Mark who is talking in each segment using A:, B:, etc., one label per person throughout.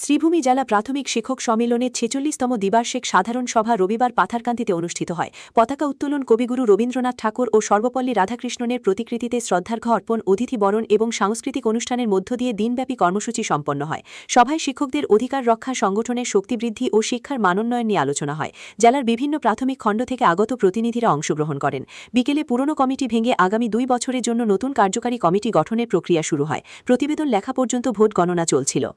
A: শ্রীভূমি জেলা প্রাথমিক শিক্ষক সম্মেলনের ৪৬তম দ্বিবার্ষিক সাধারণ সভা রবিবার পাথারকান্দিতে অনুষ্ঠিত হয়। পতাকা উত্তোলন, কবিগুরু রবীন্দ্রনাথ ঠাকুর ও সর্বপল্লী রাধাকৃষ্ণনের প্রতিকৃতিতে শ্রদ্ধার্ঘ্য অর্পণ, অতিথি বরণ এবং সাংস্কৃতিক অনুষ্ঠানের মধ্য দিয়ে দিনব্যাপী কর্মসূচি সম্পন্ন হয়। সভায় শিক্ষকদের অধিকার রক্ষা, সংগঠনের শক্তিবৃদ্ধি ও শিক্ষার মানোন্নয়ন নিয়ে আলোচনা হয়। জেলার বিভিন্ন প্রাথমিক খণ্ড থেকে আগত প্রতিনিধিরা অংশগ্রহণ করেন। বিকেলে পুরনো কমিটি ভেঙে আগামী ২ বছরের জন্য নতুন কার্যকারী কমিটি গঠনের প্রক্রিয়া শুরু হয়। প্রতিবেদন লেখা পর্যন্ত ভোট গণনা চলছিল।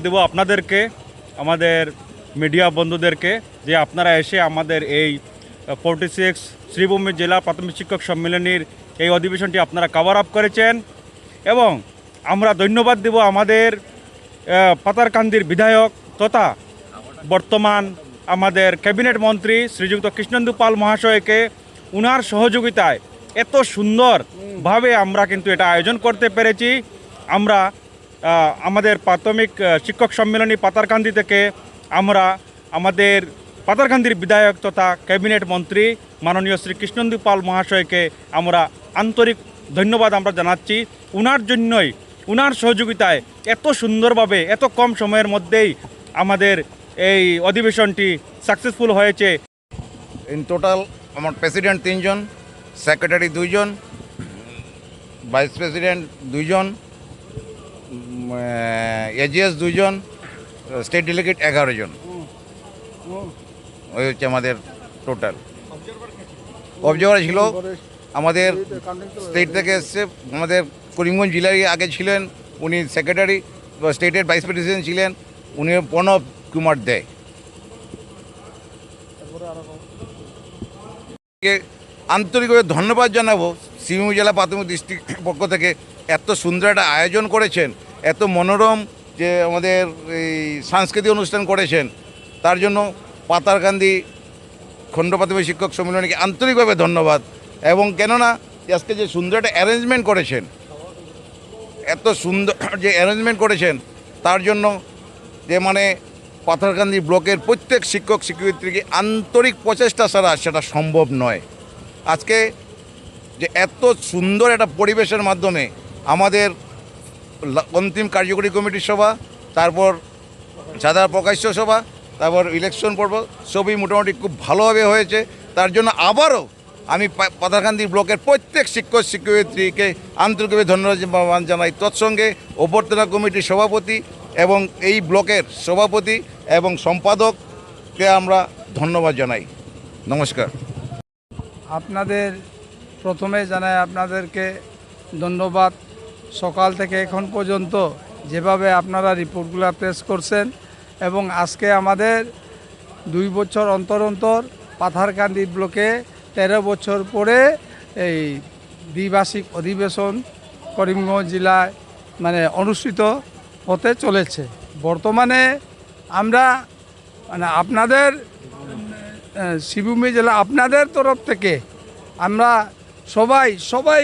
B: দেব আপনাদেরকে, আমাদের মিডিয়া বন্ধুদেরকে, যে আপনারা এসে আমাদের এই 46 শ্রীভূমি জেলা প্রাথমিক শিক্ষক সম্মেলনীর এই অধিবেশনটি আপনারা কভার আপ করেছেন। এবং আমরা ধন্যবাদ দেব আমাদের পাতারকান্দির বিধায়ক তথা বর্তমান আমাদের ক্যাবিনেট মন্ত্রী শ্রীযুক্ত কৃষ্ণেন্দু পাল মহাশয়কে। উনার সহযোগিতায় এত সুন্দরভাবে আমরা কিন্তু এটা আয়োজন করতে পেরেছি। আমরা আমাদের প্রাথমিক শিক্ষক সম্মেলনী পাতারকান্দি থেকে আমরা আমাদের পাতারকান্দির বিধায়ক তথা ক্যাবিনেট মন্ত্রী মাননীয় শ্রী কৃষ্ণেন্দু পাল মহাশয়কে আমরা আন্তরিক ধন্যবাদ আমরা জানাচ্ছি। উনার জন্যই, উনার সহযোগিতায় এত সুন্দরভাবে এত কম সময়ের মধ্যেই আমাদের এই অধিবেশনটি সাকসেসফুল হয়েছে।
C: ইন টোটাল আমার প্রেসিডেন্ট 3 জন, সেক্রেটারি 2 জন, ভাইস প্রেসিডেন্ট 2 জন, এজিএস 2 জন, স্টেট ডেলিগেট 11 জন। ওই হচ্ছে আমাদের টোটাল। অবজারভার ছিল আমাদের স্টেট থেকে এসছে, আমাদের করিমগঞ্জ জেলারই আগে ছিলেন, উনি সেক্রেটারি স্টেটের ভাইস প্রেসিডেন্ট ছিলেন, উনি প্রণব কুমার দে। আন্তরিকভাবে ধন্যবাদ জানাবো শ্রীভূমি জেলা প্রাথমিক ডিস্ট্রিক্ট পক্ষ থেকে। এত সুন্দর একটা আয়োজন করেছেন, এত মনোরম যে আমাদের এই সাংস্কৃতিক অনুষ্ঠান করেছেন, তার জন্য পাতারকান্দি খণ্ড প্রাথমিক শিক্ষক সম্মেলনীকে আন্তরিকভাবে ধন্যবাদ। এবং কেননা আজকে যে সুন্দর একটা অ্যারেঞ্জমেন্ট করেছেন, এত সুন্দর যে অ্যারেঞ্জমেন্ট করেছেন, তার জন্য যে মানে পাতারকান্দি ব্লকের প্রত্যেক শিক্ষক শিক্ষয়িত্রীকে আন্তরিক প্রচেষ্টা ছাড়া সেটা সম্ভব নয়। আজকে যে এত সুন্দর একটা পরিবেশের মাধ্যমে আমাদের অন্তিম কার্যকরী কমিটির সভা, তারপর সাধারণ প্রকাশ্য সভা, তারপর ইলেকশন পর্ব সবই মোটামুটি খুব ভালোভাবে হয়েছে। তার জন্য আবারও আমি পাতারকান্দি ব্লকের প্রত্যেক শিক্ষক শিক্ষয়িত্রীকে আন্তরিকভাবে ধন্যবাদ জানাই। তৎসঙ্গে অভ্যর্থনা কমিটির সভাপতি এবং এই ব্লকের সভাপতি এবং সম্পাদককে আমরা ধন্যবাদ জানাই। নমস্কার।
D: আপনাদের প্রথমে জানাই আপনাদেরকে ধন্যবাদ। সকাল থেকে এখন পর্যন্ত যেভাবে আপনারা রিপোর্টগুলো পেশ করছেন, এবং আজকে আমাদের 2 বছর অন্তর অন্তর পাথারকান্দি ব্লকে 13 বছর পরে এই দ্বিবার্ষিক অধিবেশন করিমগঞ্জ জেলায় অনুষ্ঠিত হতে চলেছে। বর্তমানে আমরা আপনাদের শ্রীভূমি জেলা আপনাদের তরফ থেকে আমরা সবাই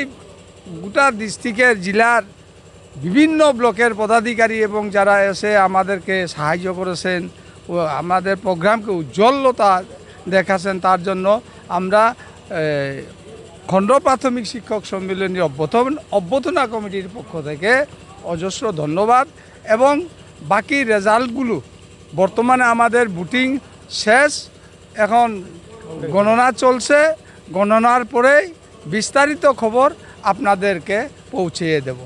D: গোটা ডিস্ট্রিক্টের জেলার বিভিন্ন ব্লকের পদাধিকারী এবং যারা এসে আমাদেরকে সাহায্য করেছেন ও আমাদের প্রোগ্রামকে উজ্জ্বলতা দেখাচ্ছেন, তার জন্য আমরা খণ্ড প্রাথমিক শিক্ষক সম্মেলনীর অভ্যর্থনা কমিটির পক্ষ থেকে অজস্র ধন্যবাদ। এবং বাকি রেজাল্টগুলো বর্তমানে আমাদের ভোটিং শেষ, এখন গণনা চলছে। গণনার পরেই বিস্তারিত খবর আপনাদেরকে পৌঁছিয়ে দেব।